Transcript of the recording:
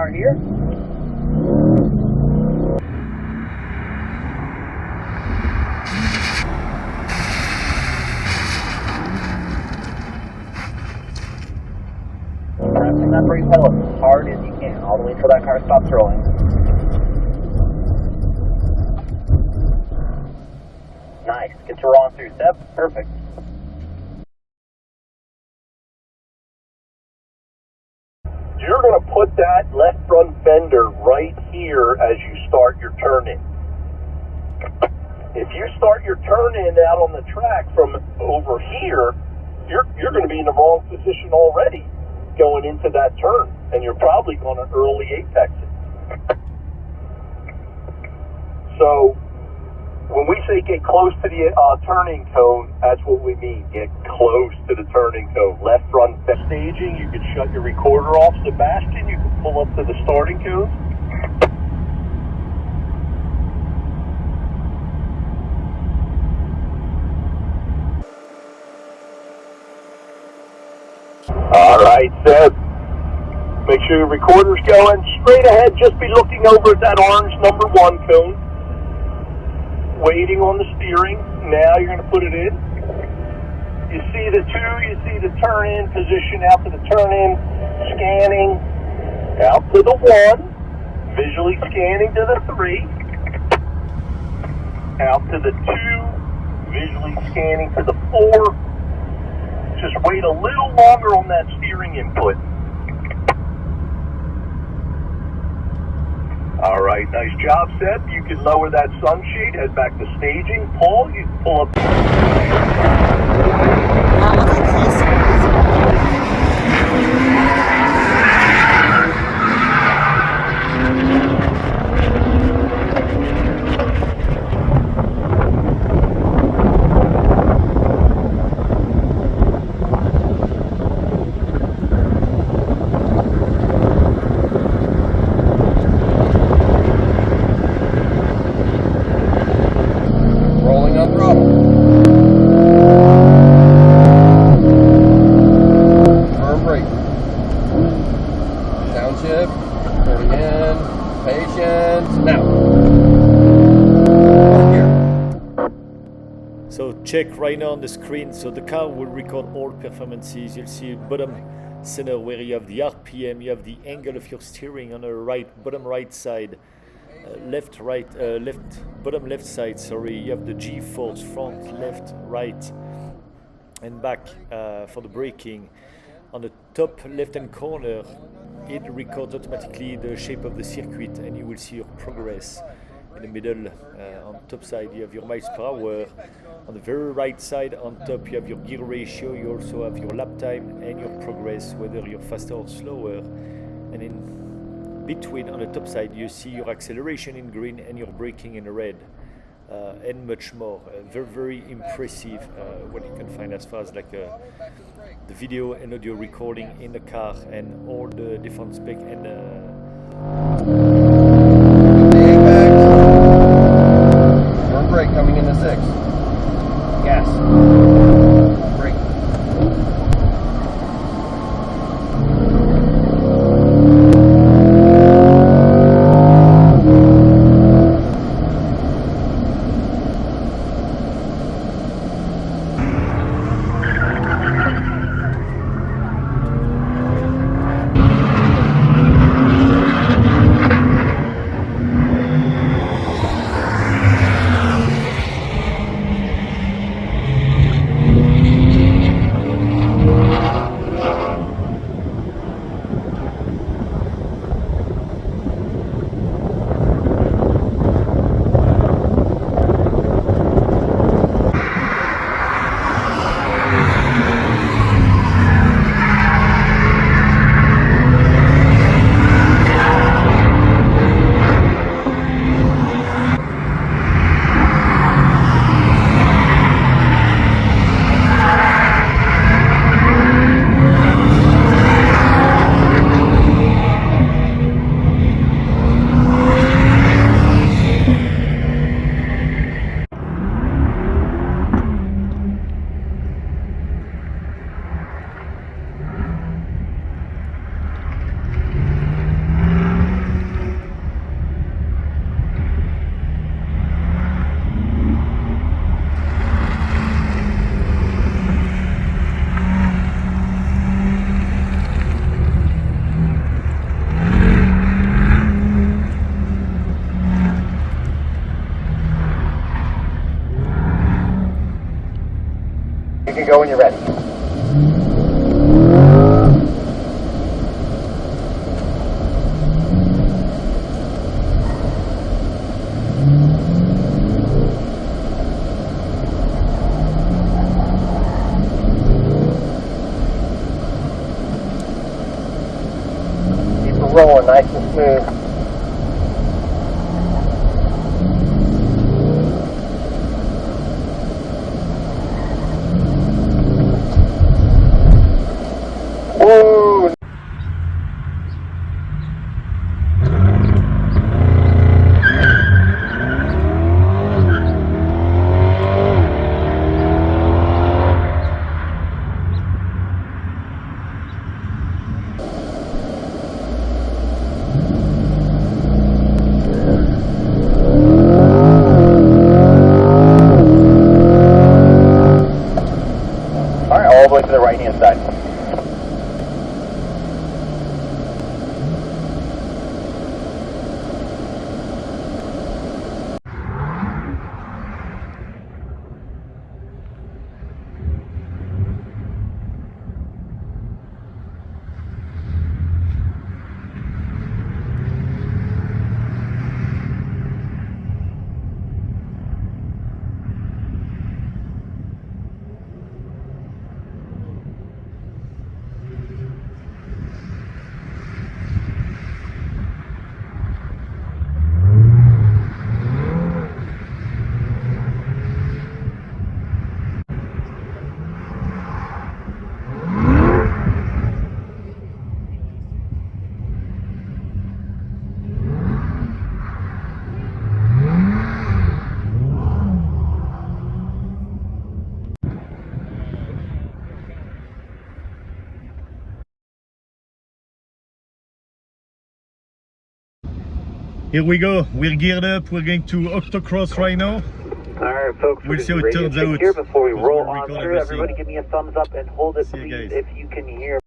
car here. Pressing that brake pedal as hard as you can, all the way until that car stops rolling. Nice. Get your on through, Seb. Perfect. You're going to put that left front fender right here as you start your turn-in. If you start your turn-in out on the track from over here, you're going to be in the wrong position already going into that turn, and you're probably going to early apex it. So when we say get close to the turning cone, that's what we mean. Get close to the turning cone. Left front staging, you can shut your recorder off. Sebastian, you can pull up to the starting cone. All right, Seb. Make sure your recorder's going straight ahead. Just be looking over at that orange number 1 cone. Waiting on the steering. Now you're going to put it in. You see the 2, you see the turn-in position out to the turn-in, scanning out to the 1, visually scanning to the 3, out to the 2, visually scanning to the 4. Just wait a little longer on that steering input. All right, nice job, Seb. You can lower that sunshade, head back to staging. Paul, you can pull up. Check right now on the screen, so the car will record all performances. You'll see bottom center where you have the RPM, you have the angle of your steering on the right, bottom right side, bottom left side, sorry, you have the G-force, front, left, right, and back for the braking. On the top left-hand corner, it records automatically the shape of the circuit, and you will see your progress. In the middle, on top side, you have your miles per hour. On the very right side, on top, you have your gear ratio. You also have your lap time and your progress, whether you're faster or slower. And in between, on the top side, you see your acceleration in green and your braking in red, and much more. Very, very impressive what you can find as far as like the video and audio recording in the car and all the different spec and brake coming into 6. Gas. Brake. can go when you're ready. Keep it rolling nice and smooth. Whoa! All right, all the way to the right-hand side. Here we go, we're geared up, we're going to Autocross right now. Alright folks, We'll see how it turns out. here before we roll We'll on record through. everything. Everybody give me a thumbs up and hold it See you please guys. if you can hear.